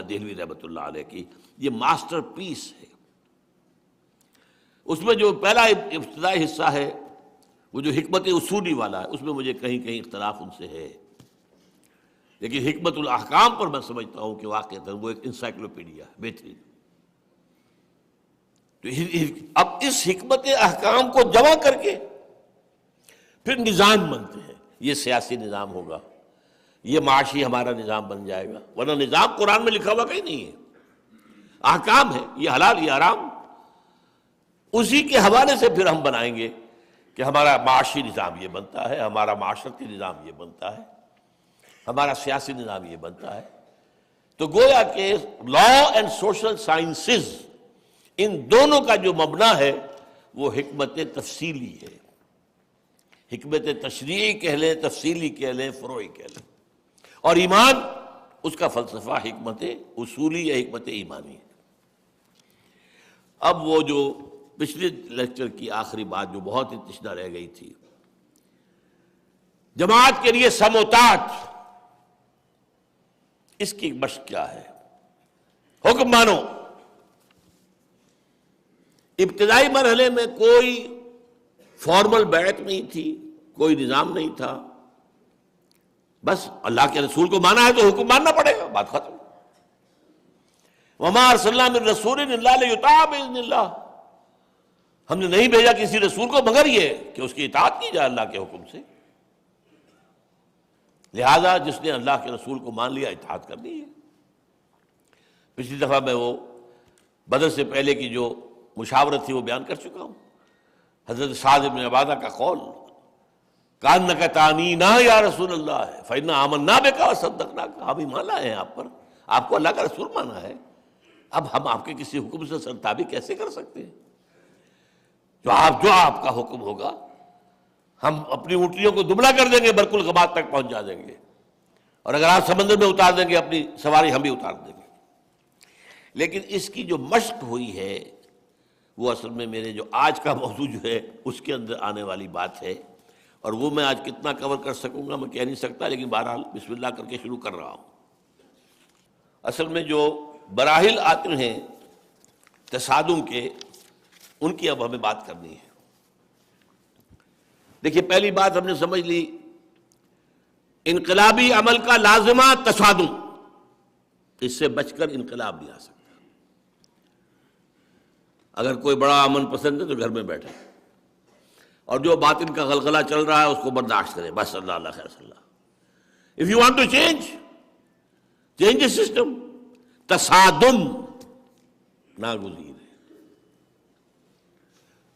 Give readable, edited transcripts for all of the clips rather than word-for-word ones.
دہلوی رحمۃ اللہ علیہ کی، یہ ماسٹر پیس ہے۔ اس میں جو پہلا ابتدائی حصہ ہے وہ جو حکمت اصولی والا ہے، اس میں مجھے کہیں کہیں اختلاف ان سے ہے، لیکن حکمت الاحکام پر میں سمجھتا ہوں کہ واقعتاً وہ ایک انسائکلوپیڈیا ہے، بہترین۔ تو اب اس حکمت احکام کو جمع کر کے پھر نظام بنتے ہیں، یہ سیاسی نظام ہوگا، یہ معاشی ہمارا نظام بن جائے گا، ورنہ نظام قرآن میں لکھا ہوا کہیں نہیں ہے، احکام ہے، یہ حلال یہ حرام، اسی کے حوالے سے پھر ہم بنائیں گے کہ ہمارا معاشی نظام یہ بنتا ہے، ہمارا معاشرتی نظام یہ بنتا ہے، ہمارا سیاسی نظام یہ بنتا ہے۔ تو گویا کہ لا اینڈ سوشل سائنسز، ان دونوں کا جو مبنا ہے وہ حکمت تفصیلی ہے، حکمت تشریعی کہہ لیں، تفصیلی کہہ لیں، فروعی کہہ لیں، اور ایمان اس کا فلسفہ حکمت اصولی یا حکمت ایمانی ہے۔ اب وہ جو پچھلے لیکچر کی آخری بات جو بہت ہی تشنہ رہ گئی تھی، جماعت کے لیے سم و طاعت، اس کی مشق کیا ہے؟ حکم مانو۔ ابتدائی مرحلے میں کوئی فارمل بیعت نہیں تھی، کوئی نظام نہیں تھا، بس اللہ کے رسول کو مانا ہے تو حکم ماننا پڑے گا، بات ختم۔ وما ارسلنا من رسول الا لیطاع باذن اللہ، ہم نے نہیں بھیجا کسی رسول کو مگر یہ کہ اس کی اطاعت کی جائے اللہ کے حکم سے، لہذا جس نے اللہ کے رسول کو مان لیا اطاعت کرنی ہے۔ پچھلی دفعہ میں وہ بدر سے پہلے کی جو مشاورت تھی وہ بیان کر چکا ہوں، حضرت سعد بن عبادہ کا قول کانک تعنینا یا رسول اللہ ہے فإنا آمنا بک وصدقناک، ہم ایمان لائے ہیں آپ پر، آپ کو اللہ کا رسول مانا ہے، اب ہم آپ کے کسی حکم سے سرتابی کیسے کر سکتے ہیں؟ جو آپ کا حکم ہوگا ہم اپنی اونٹنیوں کو دبلا کر دیں گے، برق الغمات تک پہنچ جا دیں گے، اور اگر آپ سمندر میں اتار دیں گے اپنی سواری ہم بھی اتار دیں گے۔ لیکن اس کی جو مشق ہوئی ہے وہ اصل میں میرے جو آج کا موضوع جو ہے اس کے اندر آنے والی بات ہے، اور وہ میں آج کتنا کور کر سکوں گا میں کہہ نہیں سکتا، لیکن بہرحال بسم اللہ کر کے شروع کر رہا ہوں۔ اصل میں جو براہل آتے ہیں تصادم کے، ان کی اب ہمیں بات کرنی ہے۔ دیکھیے پہلی بات ہم نے سمجھ لی، انقلابی عمل کا لازمہ تصادم، اس سے بچ کر انقلاب نہیں آ سکتا۔ اگر کوئی بڑا امن پسند ہے تو گھر میں بیٹھے، اور جو باطن کا غلغلہ چل رہا ہے اس کو برداشت کریں، بس اللہ اللہ خیر اللہ۔ If you want to change the system، تصادم ناگزیر ہے۔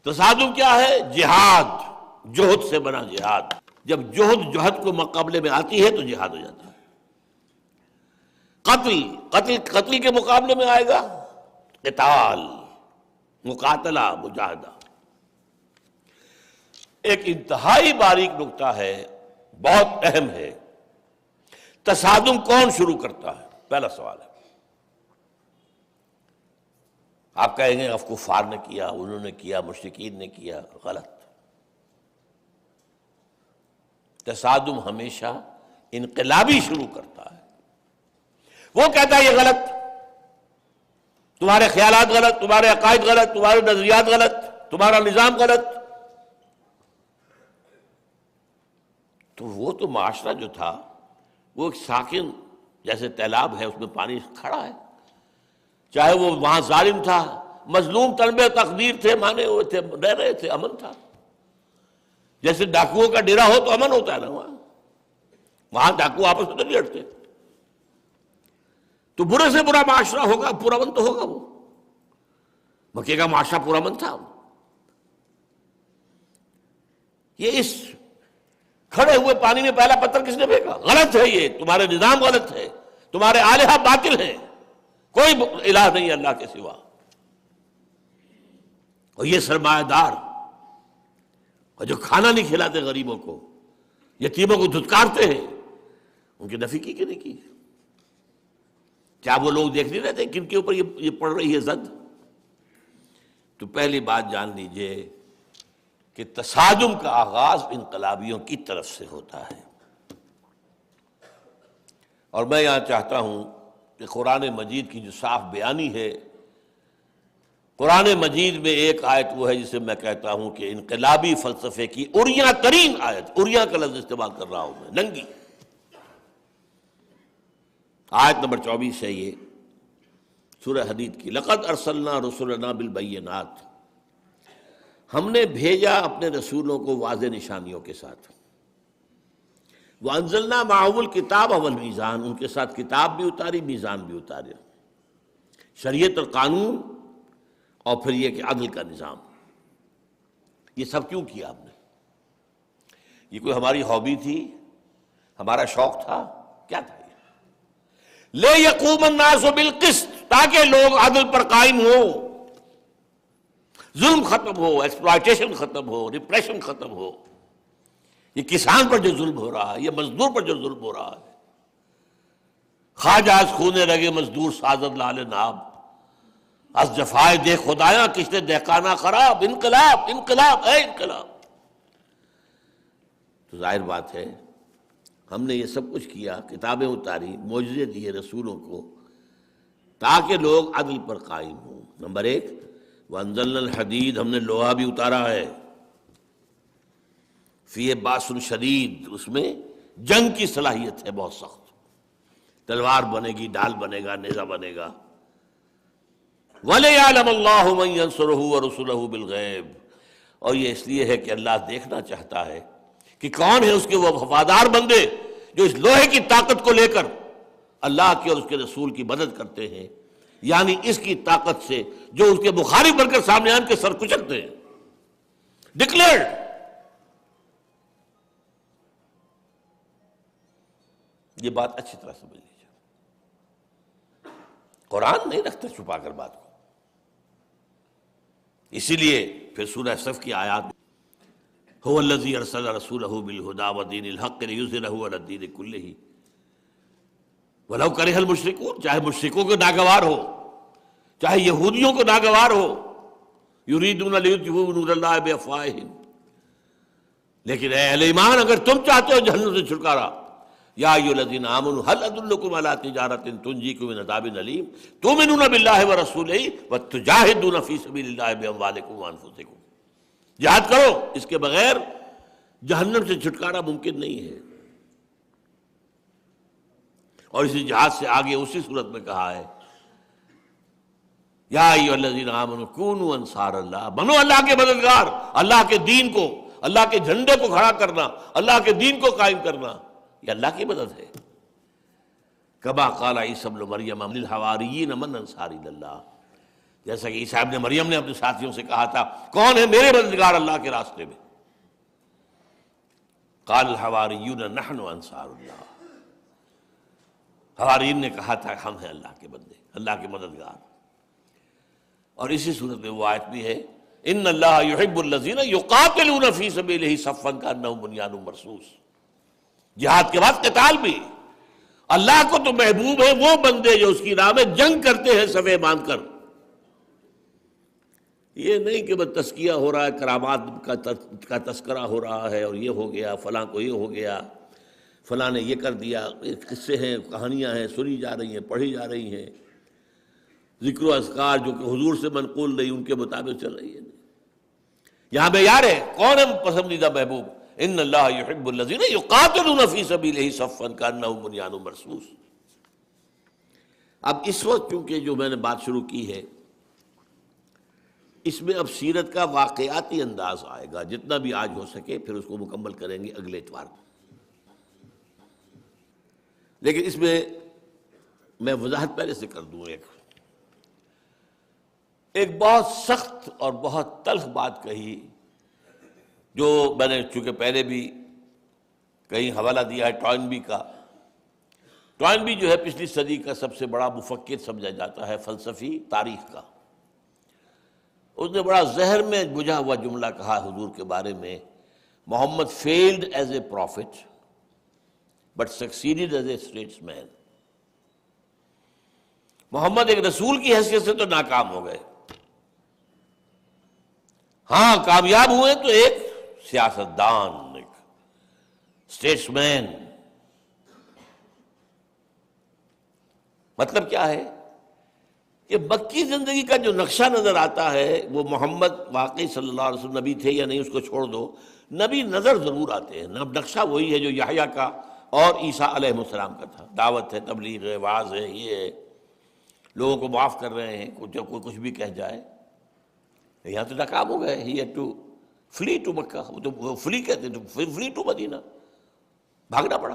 تصادم کیا ہے؟ جہاد، جہد سے بنا جہاد، جب جہد کو مقابلے میں آتی ہے تو جہاد ہو جاتا ہے۔ قتل کے مقابلے میں آئے گا قتال، مقاتلہ، مجاہدہ۔ ایک انتہائی باریک نکتہ ہے، بہت اہم ہے، تصادم کون شروع کرتا ہے؟ پہلا سوال ہے۔ آپ کہیں گے کفار نے کیا، انہوں نے کیا، مشرکین نے کیا، غلط۔ تصادم ہمیشہ انقلابی شروع کرتا ہے، وہ کہتا ہے یہ غلط، تمہارے خیالات غلط، تمہارے عقائد غلط، تمہارے نظریات غلط، تمہارا نظام غلط۔ تو وہ تو معاشرہ جو تھا وہ ایک ساکن جیسے تیلاب ہے، اس میں پانی کھڑا ہے، چاہے وہ وہاں ظالم تھا، مظلوم طلب تقدیر تھے، مانے ہوئے تھے، رہ رہے تھے، امن تھا۔ جیسے ڈاکوؤں کا ڈیرا ہو تو امن ہوتا ہے نا، وہاں ڈاکو آپس میں تو نہیں لڑتے۔ تو برے سے برا معاشرہ ہوگا، پورا امن تو ہوگا۔ وہ مکے کا معاشرہ پورا امن تھا۔ یہ اس کھڑے ہوئے پانی میں پہلا پتھر کس نے پھینکا؟ غلط ہے، یہ تمہارے نظام غلط ہے، تمہارے آلہہ باطل ہیں، کوئی الہ نہیں اللہ کے سوا۔ اور یہ سرمایہ دار اور جو کھانا نہیں کھلاتے غریبوں کو، یتیموں کو دھتکارتے ہیں، ان کی نفی کی کہ نہیں کی؟ کیا وہ لوگ دیکھ نہیں رہتے کن کے اوپر یہ پڑ رہی ہے زد؟ تو پہلی بات جان لیجئے کہ تصادم کا آغاز انقلابیوں کی طرف سے ہوتا ہے، اور میں یہاں چاہتا ہوں کہ قرآن مجید کی جو صاف بیانی ہے، قرآن مجید میں ایک آیت وہ ہے جسے میں کہتا ہوں کہ انقلابی فلسفے کی اریاں ترین آیت، اریاں کا لفظ استعمال کر رہا ہوں میں، ننگی آیت نمبر 24 ہے یہ سورہ حدید کی۔ لقد ارسلنا رسلنا بالبینات، ہم نے بھیجا اپنے رسولوں کو واضح نشانیوں کے ساتھ۔ وانزلنا معهم الکتاب والمیزان، ان کے ساتھ کتاب بھی اتاری، میزان بھی اتارے، شریعت اور قانون، اور پھر یہ کہ عدل کا نظام۔ یہ سب کیوں کیا ہم نے؟ یہ کوئی ہماری ہابی تھی، ہمارا شوق تھا، کیا تھا؟ لے یقوم الناس بالقسط، تاکہ لوگ عدل پر قائم ہو، ظلم ختم ہو، ایکسپلائٹیشن ختم ہو، ریپریشن ختم ہو۔ یہ کسان پر جو ظلم ہو رہا ہے، یہ مزدور پر جو ظلم ہو رہا ہے، خواجہ از خونے رگے مزدور سازد لال ناب، از جفائے دے خدایاں کشتے دہقانہ خراب، انقلاب انقلاب اے انقلاب۔ تو ظاہر بات ہے ہم نے یہ سب کچھ کیا، کتابیں اتاری، معجزے دیے رسولوں کو، تاکہ لوگ عدل پر قائم ہوں۔ نمبر 1، وانزلنا الحدید، ہم نے لوہا بھی اتارا ہے، فیہ باس شدید، اس میں جنگ کی صلاحیت ہے بہت سخت، تلوار بنے گی، ڈال بنے گا، نیزہ بنے گا۔ وَلِيَعْلَمَ اللَّهُ مَن يَنصُرُهُ وَرُسُلَهُ بِالْغَيْبِ، اور یہ اس لیے ہے کہ اللہ دیکھنا چاہتا ہے کہ کون ہے اس کے وہ وفادار بندے جو اس لوہے کی طاقت کو لے کر اللہ کی اور اس کے رسول کی مدد کرتے ہیں، یعنی اس کی طاقت سے جو اس کے مخالف بن کر سامنے آن کے سر کچلتے ہیں۔ ڈکلیئرڈ، یہ بات اچھی طرح سمجھ لیجیے، قرآن نہیں رکھتا چھپا کر بات کو۔ اسی لیے پھر سورہ صف کی آیات، هو الذی ارسل رسولہ بالہدی ودین الحق لیظہرہ علی الدین کلہ ولو کرہ المشرکون، چاہے مشرکوں کو ناگوار ہو، چاہے یہودیوں کو ناگوار ہو، یریدون لیطفئوا نور اللہ بافواہہم، لیکن اے اہل ایمان اگر تم چاہتے ہو جہنم سے چھٹکارا، یا ایھا الذین آمنوا هل ادلکم علی تجارۃ تنجیکم من عذاب الیم تؤمنون باللہ ورسولہ وتجاہدون فی سبیل اللہ باموالکم وانفسکم، جہاد کرو، اس کے بغیر جہنم سے چھٹکارا ممکن نہیں ہے۔ اور اسی جہاد سے آگے اسی صورت میں کہا ہے، یا ایھا الذین آمنوا کونوا انصار اللہ، بنو اللہ کے مددگار، اللہ کے دین کو، اللہ کے جھنڈے کو کھڑا کرنا، اللہ کے دین کو قائم کرنا، یہ اللہ کی مدد ہے۔ کما قال عیسی ابن مریم للحواریین من انصاری اللہ، جیسا کہ عیسیٰ ابن مریم نے اپنے ساتھیوں سے کہا تھا کون ہے میرے مددگار اللہ کے راستے میں؟ قال الحواریون نحن انصار اللہ، حواریین نے کہا تھا ہم ہیں اللہ کے بندے، اللہ کے مددگار۔ اور اسی صورت میں وہ آیت بھی ہے، ان اللہ یحب الذین یقاتلون فی سبیلہ صفا کانہم بنیان مرصوص، جہاد کے بعد قتال بھی۔ اللہ کو تو محبوب ہے وہ بندے جو اس کی راہ میں جنگ کرتے ہیں صفے باندھ کر، یہ نہیں کہ بس تزکیہ ہو رہا ہے، کرامات کا تذکرہ ہو رہا ہے، اور یہ ہو گیا، فلاں کو یہ ہو گیا، فلاں نے یہ کر دیا، قصے ہیں، کہانیاں ہیں، سنی جا رہی ہیں، پڑھی جا رہی ہیں، ذکر و اذکار جو کہ حضور سے منقول نہیں ان کے مطابق چل رہی ہے۔ یہاں معیار ہے کون ہے پسندیدہ محبوب، ان اللہ یحب الذین یقاتلون فی سبیلہ صفا کانہم بنیان مرصوص۔ اب اس وقت چونکہ جو میں نے بات شروع کی ہے، اس میں اب سیرت کا واقعاتی انداز آئے گا، جتنا بھی آج ہو سکے، پھر اس کو مکمل کریں گے اگلے اتوار کو۔ لیکن اس میں میں وضاحت پہلے سے کر دوں، ایک بہت سخت اور بہت تلخ بات کہی، جو میں نے چونکہ پہلے بھی کہیں حوالہ دیا ہے ٹوائنبی کا۔ ٹوائنبی جو ہے پچھلی صدی کا سب سے بڑا مفکر سمجھا جاتا ہے، فلسفی تاریخ کا۔ اس نے بڑا زہر میں بجھا ہوا جملہ کہا حضور کے بارے میں، Muhammad fled as a prophet but succeeded as a statesman مین۔ محمد ایک رسول کی حیثیت سے تو ناکام ہو گئے، ہاں کامیاب ہوئے تو ایک سیاستدان، ایک اسٹیٹس مین۔ مطلب کیا ہے کہ مکی زندگی کا جو نقشہ نظر آتا ہے وہ محمد واقعی صلی اللہ علیہ وسلم نبی تھے یا نہیں اس کو چھوڑ دو، نبی نظر ضرور آتے ہیں، نقشہ وہی ہے جو یحییٰ کا اور عیسیٰ علیہ السلام کا تھا، دعوت ہے، تبلیغ ہے، وعظ ہے، یہ ہے، لوگوں کو معاف کر رہے ہیں، جب کوئی کچھ بھی کہہ جائے۔ یہاں تو ناکام ہو گئے، he had to flee to Mecca, وہ تو فلی کہتے ہیں، فلی ٹو مدینہ، بھاگنا پڑا۔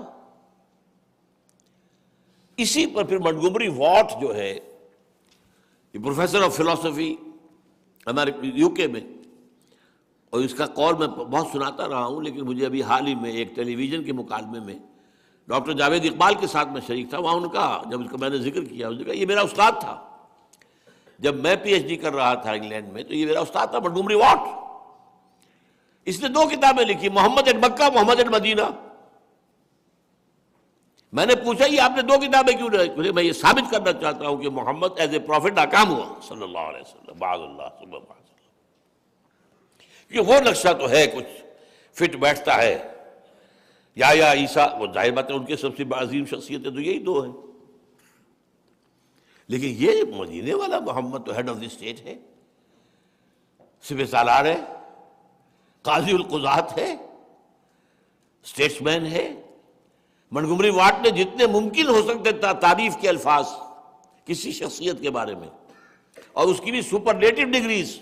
اسی پر پھر منٹگومری واٹ جو ہے، یہ پروفیسر آف فلاسفی ہمارے یو کے میں، اور اس کا قول میں بہت سناتا رہا ہوں، لیکن مجھے ابھی حال ہی میں ایک ٹیلی ویژن کے مکالمے میں ڈاکٹر جاوید اقبال کے ساتھ میں شریک تھا، وہاں انہوں نے کہا، جب اس کا میں نے ذکر کیا، انہوں نے کہا یہ میرا استاد تھا، جب میں پی ایچ ڈی کر رہا تھا انگلینڈ میں تو یہ میرا استاد تھا منٹگومری واٹ۔ اس نے 2 کتابیں لکھی، محمد اینڈ مکہ، محمد اینڈ مدینہ۔ میں نے پوچھا یہ آپ نے 2 کتابیں کیوں رکھی؟ میں یہ ثابت کرنا چاہتا ہوں کہ محمد ایز اے پروفٹ ناکام ہوا صلی اللہ علیہ وسلم، بعض اللہ صلی اللہ علیہ وسلم، کہ وہ نقشہ تو ہے کچھ فٹ بیٹھتا ہے، یا عیسیٰ، وہ ظاہر بات ہے ان کے سب سے عظیم شخصیتیں تو یہی 2 ہیں، لیکن یہ مدینے والا محمد تو ہیڈ آف دی اسٹیٹ ہے، سپہ سالار ہے، قاضی القضات ہے، اسٹیٹس مین ہے۔ منٹگومری واٹ نے جتنے ممکن ہو سکتے تعریف کے الفاظ کسی شخصیت کے بارے میں، اور اس کی بھی سپرلیٹو ڈگریز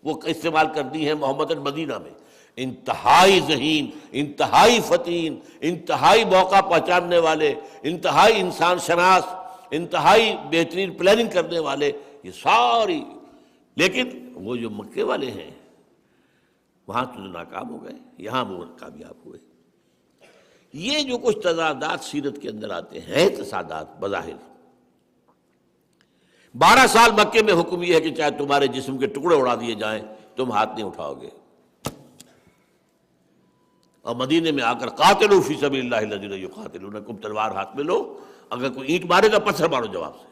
وہ استعمال کرتی ہیں محمد المدینہ میں، انتہائی ذہین، انتہائی فتین، انتہائی موقع پہچاننے والے، انتہائی انسان شناس، انتہائی بہترین پلاننگ کرنے والے، یہ ساری۔ لیکن وہ جو مکے والے ہیں وہاں تو ناکام ہو گئے، یہاں وہ کامیاب ہوئے۔ یہ جو کچھ تضادات سیرت کے اندر آتے ہیں، تصادات بظاہر، 12 سال مکے میں حکم یہ ہے کہ چاہے تمہارے جسم کے ٹکڑے اڑا دیے جائیں تم ہاتھ نہیں اٹھاؤ گے، اور مدینے میں آ کر قاتلوا فی سبیل اللہ الذین یقاتلونکم، تلوار ہاتھ میں لو، اگر کوئی اینٹ مارے گا پتھر مارو جواب سے۔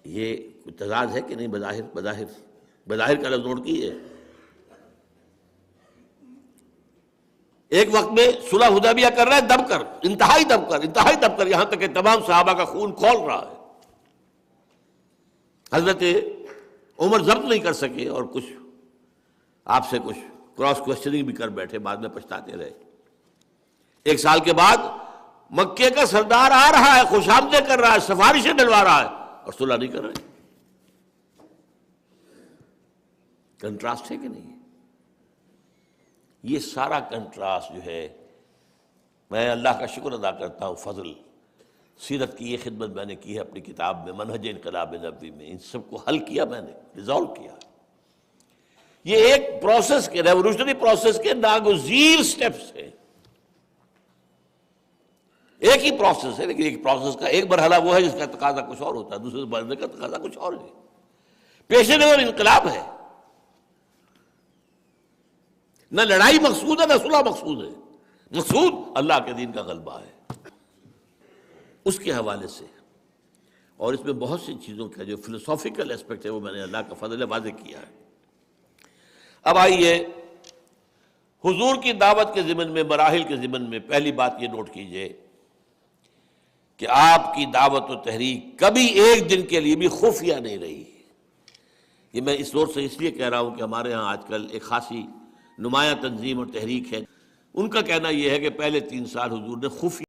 یہ کوئی تضاد ہے کہ نہیں؟ بظاہر کا لفظ نوٹ کیجیے۔ ایک وقت میں صلح حدیبیہ کر رہا ہے دب کر، انتہائی دب کر، یہاں تک کہ تمام صحابہ کا خون کھول رہا ہے، حضرت عمر ضبط نہیں کر سکے اور کچھ آپ سے کچھ کراس کوشچننگ بھی کر بیٹھے، بعد میں پچھتاتے رہے۔ 1 سال کے بعد مکے کا سردار آ رہا ہے، خوش آمدید کر رہا ہے، سفارشیں ڈلوا رہا ہے، اور صلح نہیں کر رہے۔ کنٹراسٹ ہے کہ نہیں؟ یہ سارا کنٹراسٹ جو ہے، میں اللہ کا شکر ادا کرتا ہوں، فضل سیرت کی یہ خدمت میں نے کی ہے اپنی کتاب میں منہج انقلاب نبوی میں، ان سب کو حل کیا، میں نے ریزالو کیا۔ یہ ایک پروسیس کے، ریولوشنری پروسیس کے ناگزیر سٹیپس ہیں، ایک ہی پروسیس ہے، لیکن ایک پروسیس کا ایک مرحلہ وہ ہے جس کا تقاضا کچھ اور ہوتا ہے، دوسرے مرحلے کا تقاضا کچھ اور ہے، پیش نظر انقلاب ہے۔ نہ لڑائی مقصود ہے، نہ صلح مقصود ہے، مقصود اللہ کے دین کا غلبہ ہے، اس کے حوالے سے۔ اور اس میں بہت سی چیزوں کا جو فلسافیکل ایسپیکٹ ہے وہ میں نے اللہ کا فضل واضح کیا ہے۔ اب آئیے حضور کی دعوت کے ضمن میں، مراحل کے ضمن میں، پہلی بات یہ نوٹ کیجئے کہ آپ کی دعوت و تحریک کبھی ایک دن کے لیے بھی خفیہ نہیں رہی۔ یہ میں اس زور سے اس لیے کہہ رہا ہوں کہ ہمارے ہاں آج کل ایک خاصی نمایاں تنظیم اور تحریک ہے، ان کا کہنا یہ ہے کہ پہلے 3 سال حضور نے خفیہ